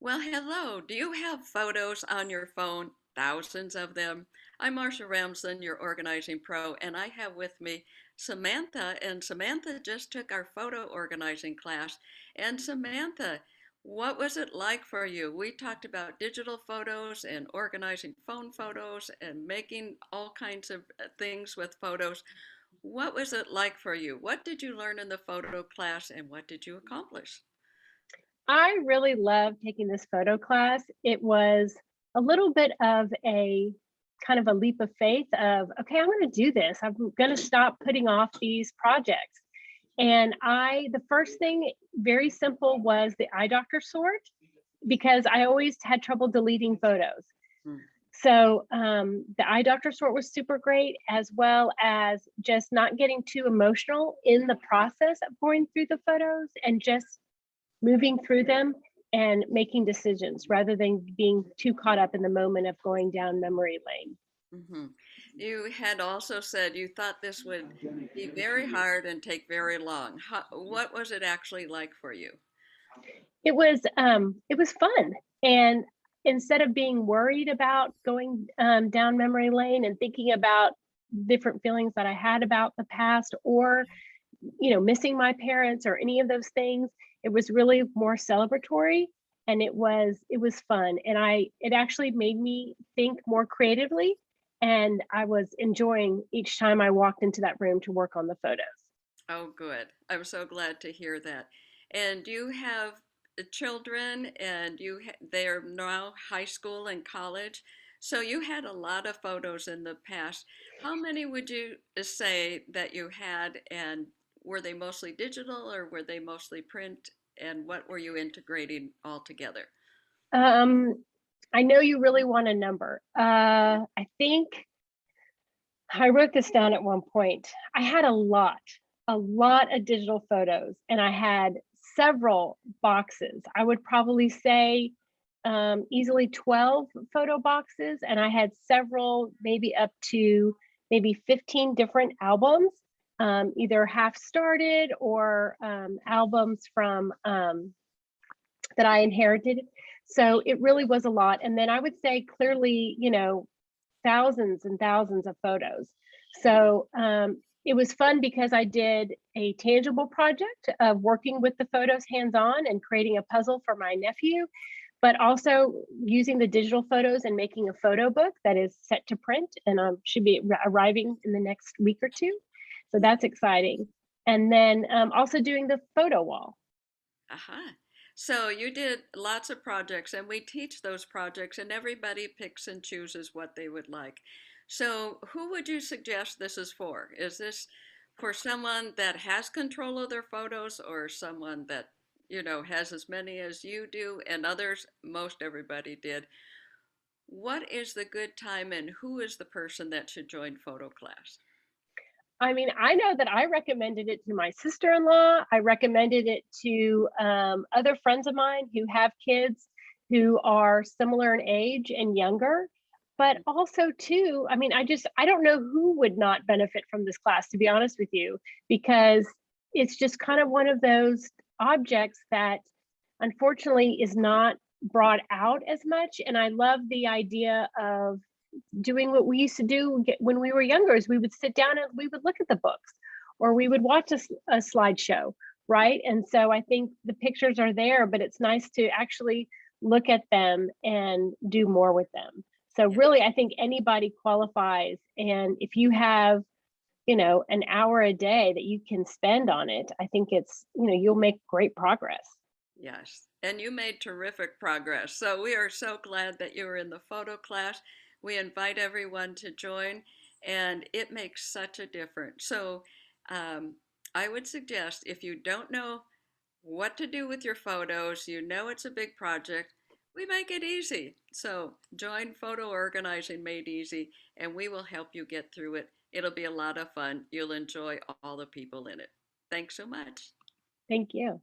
Well, hello. Do you have photos on your phone? Thousands of them. I'm Marcia Ramsden, your organizing pro, and I have with me Samantha. And Samantha just took our photo organizing class. And Samantha, what was it like for you? We talked about digital photos and organizing phone photos and making all kinds of things with photos. What was it like for you? What did you learn in the photo class and what did you accomplish? I really loved taking this photo class. It was a little bit of a kind of a leap of faith of, okay, I'm going to do this. I'm going to stop putting off these projects. And the first thing, very simple, was the eye doctor sort because I always had trouble deleting photos. Hmm. So the eye doctor sort was super great, as well as just not getting too emotional in the process of going through the photos and just moving through them and making decisions rather than being too caught up in the moment of going down memory lane. Hmm. You had also said you thought this would be very hard and take very long. What was it actually like for you? It was fun, and instead of being worried about going down memory lane and thinking about different feelings that I had about the past, or missing my parents or any of those things, it was really more celebratory, and it was fun, and I it actually made me think more creatively, and I was enjoying each time I walked into that room to work on the photos. Oh, good. I'm so glad to hear that. And you have children, and they are now high school and college. So you had a lot of photos in the past. How many would you say that you had, and were they mostly digital or were they mostly print? And what were you integrating all together? Um, I know you really want a number. I think I wrote this down at one point. I had a lot of digital photos, and I had several boxes. I would probably say easily 12 photo boxes, and I had several, maybe up to maybe 15 different albums, either half started or albums from that I inherited. So it really was a lot. And then I would say clearly, thousands and thousands of photos. So it was fun because I did a tangible project of working with the photos hands on and creating a puzzle for my nephew, but also using the digital photos and making a photo book that is set to print and should be arriving in the next week or two. So that's exciting. And then also doing the photo wall. Aha. So you did lots of projects, and we teach those projects, and everybody picks and chooses what they would like. So, who would you suggest this is for? Is this for someone that has control of their photos, or someone that, has as many as you do and others? Most everybody did. What is the good time, and who is the person that should join photo class? I mean, I know that I recommended it to my sister-in-law. I recommended it to other friends of mine who have kids who are similar in age and younger. But also, too, I mean, I don't know who would not benefit from this class, to be honest with you, because it's just kind of one of those objects that unfortunately is not brought out as much. And I love the idea of doing what we used to do when we were younger is we would sit down and we would look at the books or we would watch a slideshow, right? And so I think the pictures are there, but it's nice to actually look at them and do more with them. So Yeah. really, I think anybody qualifies. And if you have, an hour a day that you can spend on it, I think you'll make great progress. Yes, and you made terrific progress. So we are so glad that you were in the photo class. We invite everyone to join, and it makes such a difference. So um, I would suggest if you don't know what to do with your photos, you know it's a big project, we make it easy. So join Photo Organizing Made Easy, and we will help you get through it. It'll be a lot of fun. You'll enjoy all the people in it. Thanks so much. Thank you.